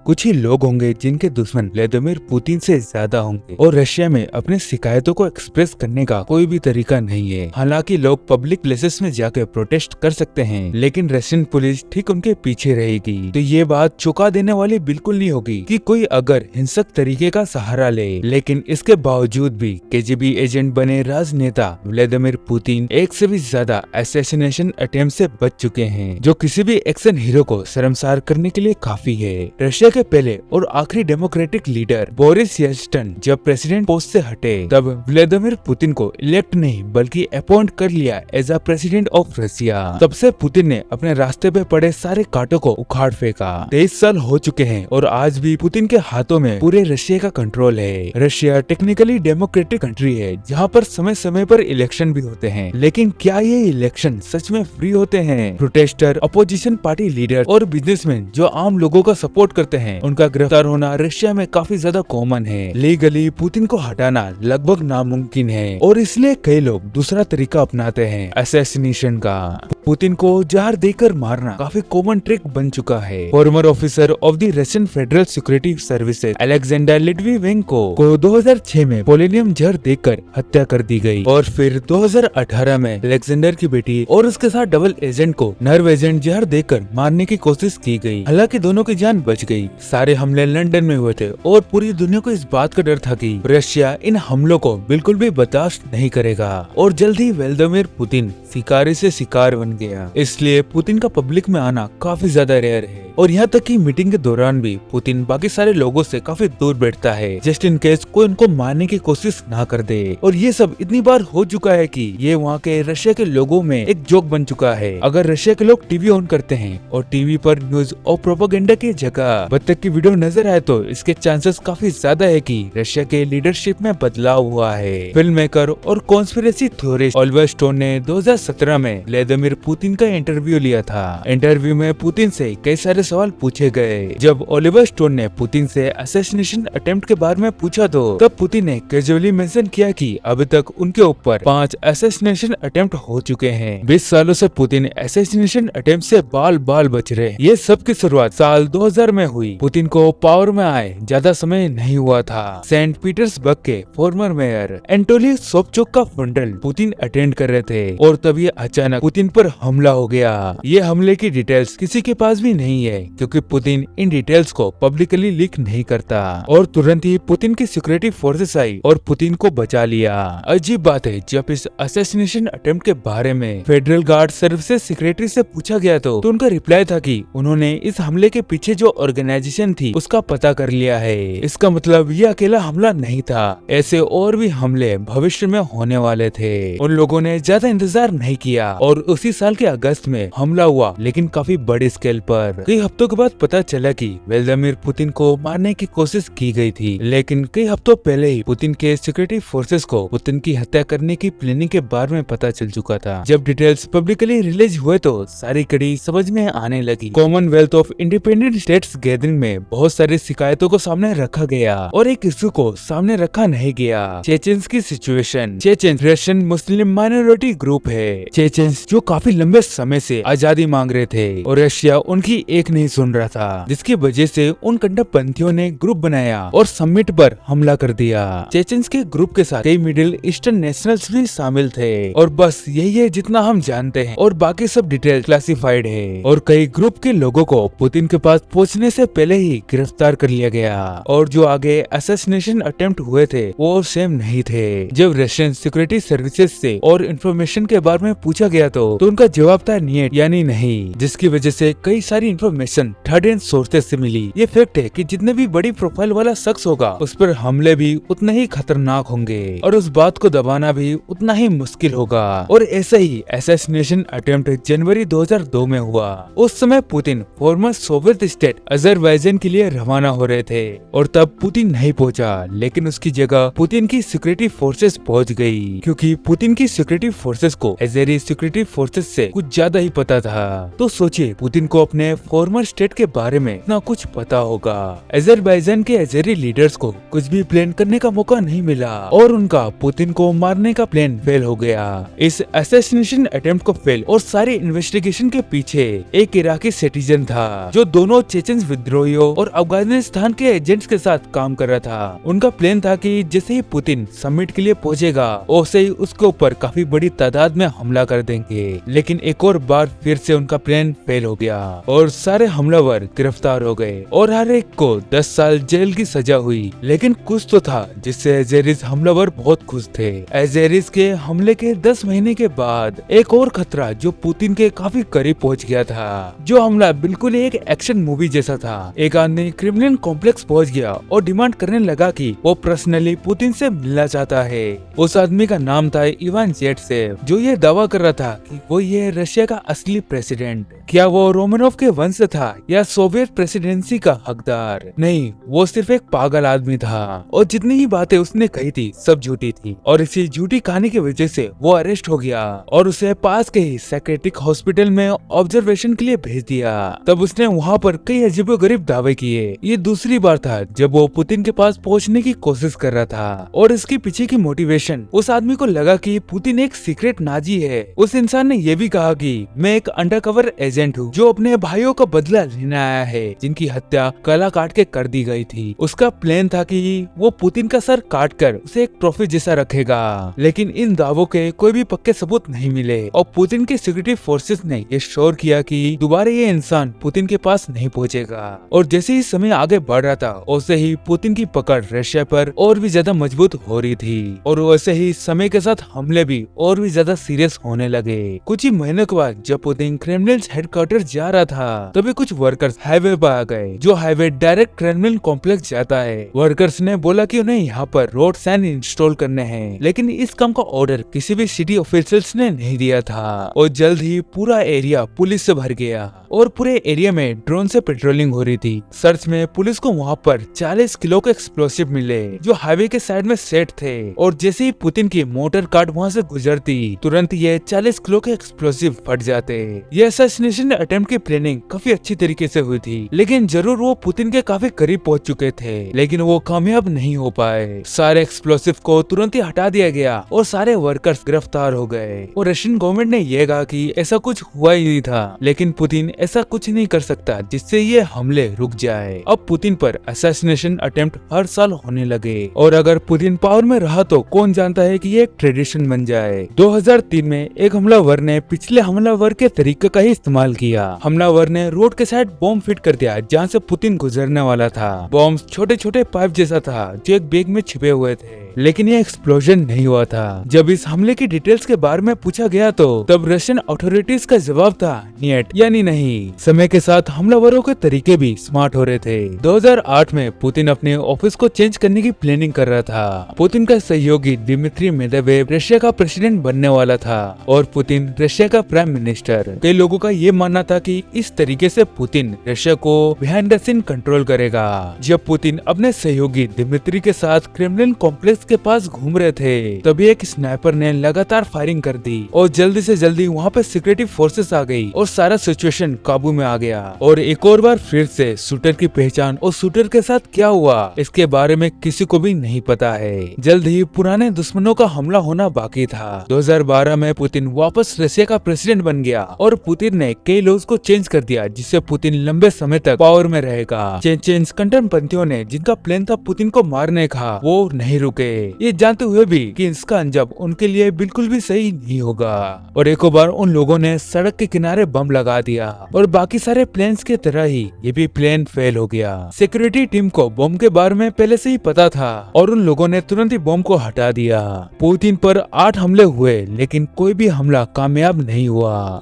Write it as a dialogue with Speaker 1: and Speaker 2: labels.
Speaker 1: कुछ ही लोग होंगे जिनके दुश्मन व्लादिमीर पुतिन से ज्यादा होंगे और रशिया में अपने शिकायतों को एक्सप्रेस करने का कोई भी तरीका नहीं है। हालांकि लोग पब्लिक प्लेसेस में जाकर प्रोटेस्ट कर सकते हैं, लेकिन रशियन पुलिस ठीक उनके पीछे रहेगी। तो ये बात चौंका देने वाली बिल्कुल नहीं होगी कि कोई अगर हिंसक तरीके का सहारा ले। लेकिन इसके बावजूद भी केजीबी एजेंट बने राजनेता व्लादिमीर पुतिन एक से भी ज्यादा असैसिनेशन अटेम्प्ट से बच चुके हैं, जो किसी भी एक्शन हीरो को शर्मसार करने के लिए काफी है। रशिया के पहले और आखिरी डेमोक्रेटिक लीडर बोरिस येल्टसिन जब प्रेसिडेंट पोस्ट से हटे, तब व्लादिमीर पुतिन को इलेक्ट नहीं बल्कि अपॉइंट कर लिया as a president of Russia. तब से पुतिन ने अपने रास्ते पे पड़े सारे कांटों को उखाड़ फेंका। 23 साल हो चुके हैं और आज भी पुतिन के हाथों में पूरे रशिया का कंट्रोल है। रशिया टेक्निकली डेमोक्रेटिक कंट्री है जहाँ पर समय समय पर इलेक्शन भी होते हैं, लेकिन क्या ये इलेक्शन सच में फ्री होते हैं? प्रोटेस्टर, अपोजिशन पार्टी लीडर और बिजनेसमैन जो आम लोगों का सपोर्ट करते हैं, उनका गिरफ्तार होना रशिया में काफी ज्यादा कॉमन है। लीगली पुतिन को हटाना लगभग नामुमकिन है और इसलिए कई लोग दूसरा तरीका अपनाते हैं, असैसिनेशन का। पुतिन को जहर देकर मारना काफी कॉमन ट्रिक बन चुका है। Former officer of the Russian Federal Security Services Alexander Litvinenko को 2006 में पोलोनियम जहर देकर हत्या कर दी गई और फिर 2018 में अलेक्जेंडर की बेटी और उसके साथ डबल एजेंट को नर्व एजेंट जहर देकर मारने की कोशिश की गई। हालांकि दोनों की जान बच गई। सारे हमले लंदन में हुए थे और पूरी दुनिया को इस बात का डर था कि रशिया इन हमलों को बिल्कुल भी बर्दाश्त नहीं करेगा और जल्द ही व्लादिमीर पुतिन शिकारी से शिकार बन गया। इसलिए पुतिन का पब्लिक में आना काफी ज्यादा रेयर है और यहाँ तक कि मीटिंग के दौरान भी पुतिन बाकी सारे लोगों से काफी दूर बैठता है, जस्ट इन केस कोई उनको मारने की कोशिश ना कर दे। और ये सब इतनी बार हो चुका है कि ये वहाँ के रशिया के लोगों में एक जोक बन चुका है। अगर रशिया के लोग टीवी ऑन करते हैं और टीवी पर न्यूज और प्रोपेगेंडा की जगह बत्तख की वीडियो नजर आए, तो इसके चांसेस काफी ज्यादा है कि रशिया के लीडरशिप में बदलाव हुआ है। फिल्म मेकर और कॉन्स्पिरेसी थ्योरिस्ट ऑलिवर स्टोन ने 2017 में व्लादिमीर पुतिन का इंटरव्यू लिया था। इंटरव्यू में पुतिन से कई सारे सवाल पूछे गए। जब ओलिवर स्टोन ने पुतिन से असैसिनेशन अटेम्प्ट के बारे में पूछा, तो तब पुतिन ने कैजुअली मेंशन किया कि अभी तक उनके ऊपर 5 असैसिनेशन अटेम्प्ट हो चुके हैं। 20 सालों से पुतिन असैसिनेशन अटेम्प्ट से बाल बाल बच रहे। ये सब की शुरुआत साल 2000 में हुई। पुतिन को पावर में आए ज्यादा समय नहीं हुआ था। सेंट पीटर्सबर्ग के फॉर्मर मेयर एंटोली सोबचुक का फंडल पुतिन अटेंड कर रहे थे और तभी अचानक पुतिन पर हमला हो गया। ये हमले की डिटेल्स किसी के पास भी नहीं है, क्योंकि पुतिन इन डिटेल्स को पब्लिकली लीक नहीं करता और तुरंत ही पुतिन की सिक्योरिटी फोर्सेस आई और पुतिन को बचा लिया। अजीब बात है, जब इस असैसिनेशन अटेम्प्ट के बारे में फेडरल गार्ड सर्विसेज सेक्रेटरी से पूछा गया तो उनका रिप्लाई था कि उन्होंने इस हमले के पीछे जो ऑर्गेनाइजेशन थी उसका पता कर लिया है। इसका मतलब ये अकेला हमला नहीं था, ऐसे और भी हमले भविष्य में होने वाले थे। उन लोगों ने ज्यादा इंतजार नहीं किया और उसी साल के अगस्त में हमला हुआ, लेकिन काफी बड़ी स्केल पर। कई हफ्तों के बाद पता चला कि व्लादिमीर पुतिन को मारने की कोशिश की गई थी, लेकिन कई हफ्तों पहले ही पुतिन के सिक्योरिटी फोर्सेस को पुतिन की हत्या करने की प्लानिंग के बारे में पता चल चुका था। जब डिटेल्स पब्लिकली रिलीज हुए तो सारी कड़ी समझ में आने लगी। Commonwealth of independent states gathering में बहुत सारी शिकायतों को सामने रखा गया और एक इश्यू को सामने रखा नहीं गया, चेचेन्स की सिचुएशन। चेचेन्स रशियन मुस्लिम माइनॉरिटी ग्रुप है। चेचेन्स जो काफी लंबे समय से आजादी मांग रहे थे और रशिया उनकी एक नहीं सुन रहा था, जिसकी वजह से उन कट्टरपंथियों ने ग्रुप बनाया और समिट पर हमला कर दिया। चेचेन्स के ग्रुप के साथ कई मिडिल ईस्टर्न नेशनल्स भी शामिल थे और बस यही है जितना हम जानते हैं और बाकी सब डिटेल क्लासिफाइड है। और कई ग्रुप के लोगों को पुतिन के पास पहुंचने से पहले ही गिरफ्तार कर लिया गया और जो आगे असैसिनेशन अटेम्प्ट हुए थे वो सेम नहीं थे। जब रशियन सिक्योरिटी सर्विसेज से और इंफॉर्मेशन के बारे में पूछा गया तो उनका जवाब था नीट यानी नहीं, जिसकी वजह से कई सारी इंफॉर्मेशन थर्ड हैंड सोर्सेज से मिली। ये फैक्ट है कि जितने भी बड़ी प्रोफाइल वाला शख्स होगा उस पर हमले भी उतने ही खतरनाक होंगे और उस बात को दबाना भी उतना ही मुश्किल होगा। और ऐसा ही असैसिनेशन अटेम्प्ट जनवरी 2002 में हुआ। उस समय Putin former Soviet state Azerbaijan के लिए रवाना हो रहे थे और तब पुतिन नहीं पहुंचा, लेकिन उसकी जगह पुतिन की सिक्योरिटी फोर्सेस पहुंच गई, क्योंकि पुतिन की सिक्योरिटी फोर्सेस को अज़ेरी सिक्योरिटी फोर्सेस से कुछ ज्यादा ही पता था। तो सोचिए पुतिन को अपने फॉर्मर स्टेट के बारे में इतना कुछ पता होगा। अजरबैजान के अज़ेरी लीडर्स को कुछ भी प्लान करने का मौका नहीं मिला और उनका पुतिन को मारने का प्लान फेल हो गया। इस असैसिनेशन अटेम्प्ट को फेल और सारे इन्वेस्टिगेशन के पीछे एक इराकी सिटीजन था जो दोनों चेचन विद्रोहियों और अफगानिस्तान के एजेंट्स के साथ काम कर रहा था। उनका प्लान था कि जैसे ही पुतिन समिट के लिए पहुंचेगा वैसे ही उसके ऊपर काफी बड़ी तादाद में हमला कर देंगे। लेकिन एक और बार फिर से उनका प्लान फेल हो गया और सारे हमलावर गिरफ्तार हो गए और हर एक को 10 साल जेल की सजा हुई। लेकिन कुछ तो था जिससे अज़ेरीज हमलावर बहुत खुश थे। अज़ेरीज के हमले के 10 महीने के बाद एक और खतरा जो पुतिन के काफी करीब पहुंच गया था। जो हमला बिल्कुल एक एक्शन मूवी जैसा था। एक आदमी क्रिमिनल कॉम्प्लेक्स पहुंच गया और डिमांड करने लगा कि वो पर्सनली पुतिन से मिलना चाहता है। उस आदमी का नाम था इवान ज़ेटसेव, जो ये दावा कर रहा था कि वो ये रशिया का असली प्रेसिडेंट। क्या वो रोमानोव के वंश था या सोवियत प्रेसिडेंसी का हकदार? नहीं, वो सिर्फ एक पागल आदमी था और जितनी ही बातें उसने कही थी सब झूठी थी और इसी झूठी कहानी की वजह से वो अरेस्ट हो गया और उसे पास के ही साइकेट्रिक हॉस्पिटल में ऑब्जर्वेशन के लिए भेज दिया। तब उसने वहाँ पर कई अजीबोगरीब दावे किए। ये दूसरी बार था जब वो पुतिन के पास पहुँचने की कोशिश कर रहा था और इसके पीछे की मोटिवेशन उस आदमी को लगा कि पुतिन एक सीक्रेट नाजी है। उस इंसान ने ये भी कहा कि मैं एक अंडरकवर एजेंट हूँ जो अपने भाइयों का बदला लेने आया है जिनकी हत्या गला काट के कर दी गई थी। उसका प्लान था कि वो पुतिन का सर काट कर उसे एक ट्रॉफी जैसा रखेगा। लेकिन इन दावों के कोई भी पक्के सबूत नहीं मिले और पुतिन की सिक्योरिटी फोर्सेस ने ये श्योर किया कि दोबारा ये इंसान पुतिन के पास नहीं पहुंचेगा। और जैसे ही समय आगे बढ़ रहा था वैसे ही पुतिन की पकड़ रशिया पर और भी ज्यादा मजबूत हो रही थी और वैसे ही समय के साथ हमले भी और भी ज्यादा सीरियस होने लगे। कुछ ही महीनों के बाद जब पुतिन क्रेमलिन हेडक्वार्टर जा रहा था तभी कुछ वर्कर्स हाईवे पर आ गए। जो हाईवे डायरेक्ट क्रेमलिन कॉम्प्लेक्स जाता है। वर्कर्स ने बोला कि उन्हें यहाँ पर रोड साइन इंस्टॉल करने हैं, लेकिन इस काम का ऑर्डर किसी भी सिटी ऑफिशियल्स ने नहीं दिया था और जल्द ही पूरा एरिया पुलिस से भर गया और पूरे एरिया में ड्रोन से पेट्रोलिंग हो रही थी। सर्च में पुलिस को वहाँ पर 40 किलो के एक्सप्लोसिव मिले जो हाईवे के साइड में सेट थे और जैसे ही पुतिन की मोटर कार वहाँ से गुजरती तुरंत ये 40 किलो के एक्सप्लोसिव फट जाते। ये असैसिनेशन अटेम्प्ट की प्लानिंग काफी अच्छी तरीके से हुई थी, लेकिन जरूर वो पुतिन के काफी करीब पहुंच चुके थे, लेकिन वो कामयाब नहीं हो पाए। सारे एक्सप्लोसिव को तुरंत ही हटा दिया गया और सारे वर्कर्स गिरफ्तार हो गए और रशियन गवर्नमेंट ने यह कहा कि ऐसा कुछ हुआ ही नहीं था। लेकिन पुतिन ऐसा कुछ नहीं कर सकता जिससे ये हमले रुक जाए। अब पुतिन पर असैसिनेशन अटेम्प्ट हर साल होने लगे और अगर पुतिन पावर में रहा तो कौन जानता है कि ये एक ट्रेडिशन बन जाए। 2003 में एक हमलावर ने पिछले हमलावर के तरीके का ही इस्तेमाल किया। हमलावर ने रोड के साइड बॉम्ब फिट कर दिया जहाँ से पुतिन गुजरने वाला था। बॉम्ब छोटे छोटे पाइप जैसा था जो एक बैग में छिपे हुए थे, लेकिन ये एक्सप्लोजन नहीं हुआ था। जब इस हमले की डिटेल्स के बारे में पूछा गया तो तब रशियन अथॉरिटीज का जवाब था नियट, यानी नहीं। समय के साथ हमलावरों के तरीके भी स्मार्ट हो रहे थे। 2008 में पुतिन अपने ऑफिस को चेंज करने की प्लानिंग कर रहा था। पुतिन का सहयोगी दिमित्री मेदवेव रशिया का प्रेसिडेंट बनने वाला था और पुतिन रशिया का प्राइम मिनिस्टर। कई लोगों का ये मानना था कि इस तरीके से पुतिन रशिया को बिहाइंड द सीन कंट्रोल करेगा। जब पुतिन अपने सहयोगी दिमित्री के साथ क्रेमलिन कॉम्प्लेक्स के पास घूम रहे थे तभी एक स्नाइपर ने लगातार फायरिंग कर दी और जल्दी से जल्दी वहाँ पे सिक्योरिटी फोर्सेस आ गई और सारा सिचुएशन काबू में आ गया। और एक और बार फिर से शूटर की पहचान और शूटर के साथ क्या हुआ इसके बारे में किसी को भी नहीं पता है। जल्द ही पुराने दुश्मनों का हमला होना बाकी था। 2012 में पुतिन वापस रशिया का प्रेसिडेंट बन गया और पुतिन ने कई लॉज को चेंज कर दिया जिससे पुतिन लंबे समय तक पावर में रहेगा। चेचेन कट्टरपंथियों ने जिनका प्लान था पुतिन को मारने का वो नहीं रुके, ये जानते हुए भी कि इसका अंजाम उनके लिए बिल्कुल भी सही नहीं होगा। और एक बार उन लोगों ने सड़क के किनारे बम लगा दिया और बाकी सारे प्लेन्स के तरह ही ये भी प्लेन फेल हो गया। सिक्योरिटी टीम को बम के बारे में पहले से ही पता था और उन लोगों ने तुरंत ही बम को हटा दिया। पुतिन पर 8 हमले हुए लेकिन कोई भी हमला कामयाब नहीं हुआ।